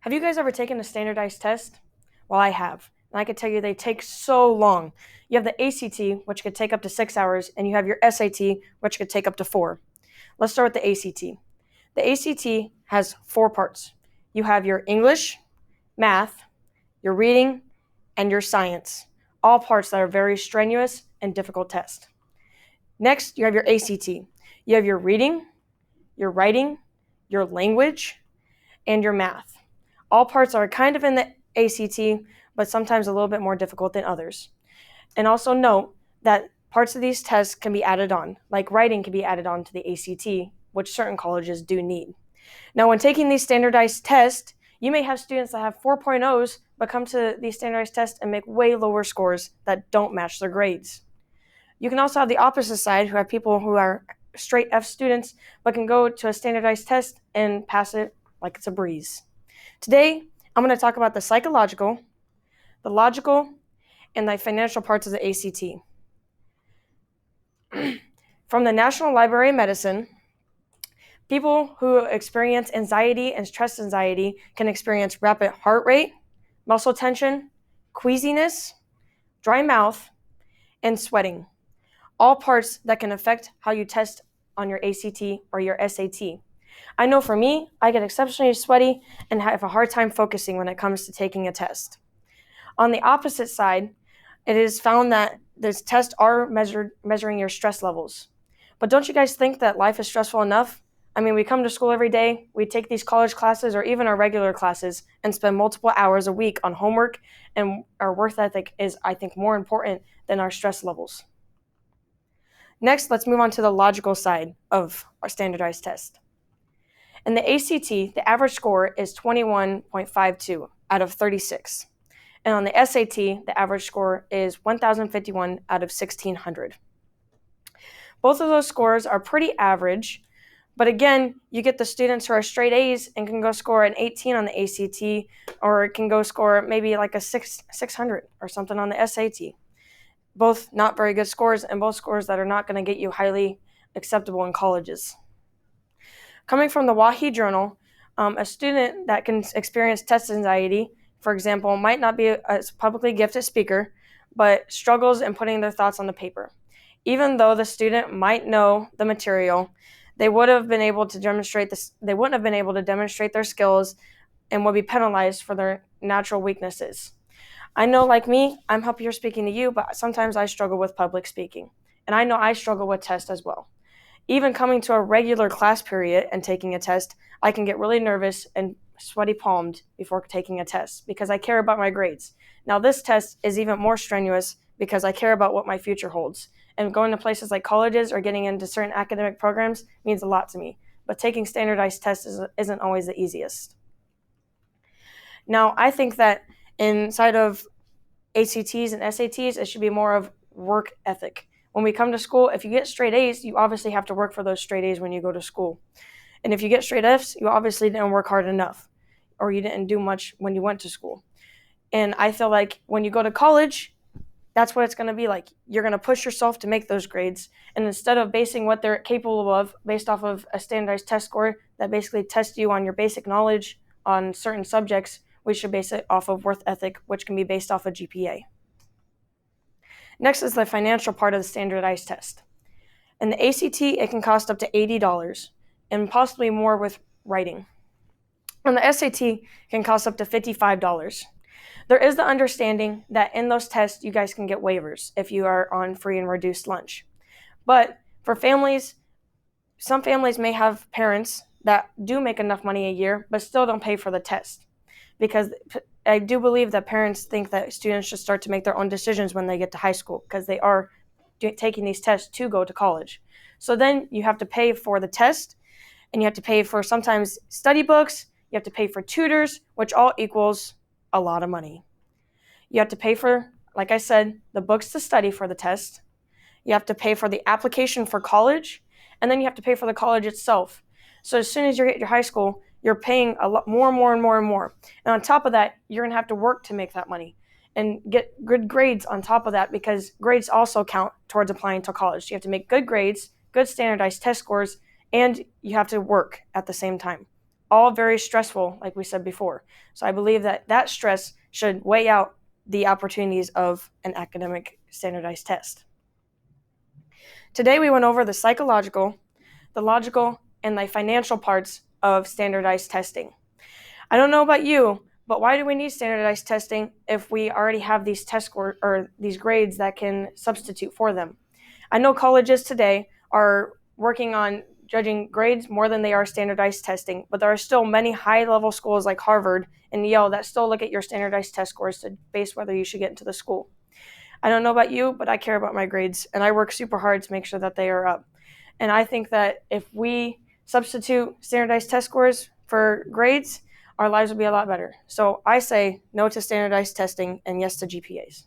Have you guys ever taken a standardized test? Well, I have. And I can tell you they take so long. You have the ACT, which could take up to 6 hours, and you have your SAT, which could take up to 4. Let's start with the ACT. The ACT has 4 parts. You have your English, math, your reading, and your science. All parts that are very strenuous and difficult tests. Next, you have your ACT. You have your reading, your writing, your language, and your math. All parts are kind of in the ACT, but sometimes a little bit more difficult than others. And also note that parts of these tests can be added on, like writing can be added on to the ACT, which certain colleges do need. Now, when taking these standardized tests, you may have students that have 4.0s but come to these standardized tests and make way lower scores that don't match their grades. You can also have the opposite side, who have people who are straight F students but can go to a standardized test and pass it like it's a breeze. Today, I'm going to talk about the psychological, the logical, and the financial parts of the ACT. From the National Library of Medicine, people who experience anxiety and stress anxiety can experience rapid heart rate, muscle tension, queasiness, dry mouth, and sweating. All parts that can affect how you test on your ACT or your SAT. I know for me, I get exceptionally sweaty and have a hard time focusing when it comes to taking a test. On the opposite side, it is found that these tests are measuring your stress levels. But don't you guys think that life is stressful enough? I mean, we come to school every day, we take these college classes or even our regular classes and spend multiple hours a week on homework, and our work ethic is, I think, more important than our stress levels. Next, let's move on to the logical side of our standardized test. In the ACT, the average score is 21.52 out of 36. And on the SAT, the average score is 1,051 out of 1,600. Both of those scores are pretty average, but again, you get the students who are straight A's and can go score an 18 on the ACT, or it can go score maybe like a 600 or something on the SAT. Both not very good scores, and both scores that are not going to get you highly acceptable in colleges. Coming from the Wahi Journal, a student that can experience test anxiety, for example, might not be a publicly gifted speaker, but struggles in putting their thoughts on the paper. Even though the student might know the material, they wouldn't have been able to demonstrate their skills and would be penalized for their natural weaknesses. I know, like me, I'm up here speaking to you, but sometimes I struggle with public speaking. And I know I struggle with tests as well. Even coming to a regular class period and taking a test, I can get really nervous and sweaty palmed before taking a test because I care about my grades. Now, this test is even more strenuous because I care about what my future holds. And going to places like colleges or getting into certain academic programs means a lot to me. But taking standardized tests isn't always the easiest. Now, I think that inside of ACTs and SATs, it should be more of work ethic. When we come to school, if you get straight A's, you obviously have to work for those straight A's when you go to school. And if you get straight F's, you obviously didn't work hard enough, or you didn't do much when you went to school. And I feel like when you go to college, that's what it's going to be like. You're going to push yourself to make those grades. And instead of basing what they're capable of based off of a standardized test score that basically tests you on your basic knowledge on certain subjects, we should base it off of work ethic, which can be based off of GPA. Next is the financial part of the standardized test. In the ACT, it can cost up to $80 and possibly more with writing. And the SAT can cost up to $55. There is the understanding that in those tests, you guys can get waivers if you are on free and reduced lunch. But for families, some families may have parents that do make enough money a year, but still don't pay for the test. Because I do believe that parents think that students should start to make their own decisions when they get to high school because they are taking these tests to go to college. So then you have to pay for the test, and you have to pay for sometimes study books, you have to pay for tutors, which all equals a lot of money. You have to pay for, like I said, the books to study for the test. You have to pay for the application for college, and then you have to pay for the college itself. So as soon as you get your high school, you're paying a lot more and more and more and more. And on top of that, you're going to have to work to make that money and get good grades on top of that, because grades also count towards applying to college. You have to make good grades, good standardized test scores, and you have to work at the same time. all very stressful, like we said before. So I believe that stress should weigh out the opportunities of an academic standardized test. Today we went over the psychological, the logical, and the financial parts of standardized testing. I don't know about you, but why do we need standardized testing if we already have these test scores or these grades that can substitute for them? I know colleges today are working on judging grades more than they are standardized testing, but there are still many high-level schools like Harvard and Yale that still look at your standardized test scores to base whether you should get into the school. I don't know about you, but I care about my grades, and I work super hard to make sure that they are up. And I think that if we substitute standardized test scores for grades, our lives will be a lot better. So I say no to standardized testing and yes to GPAs.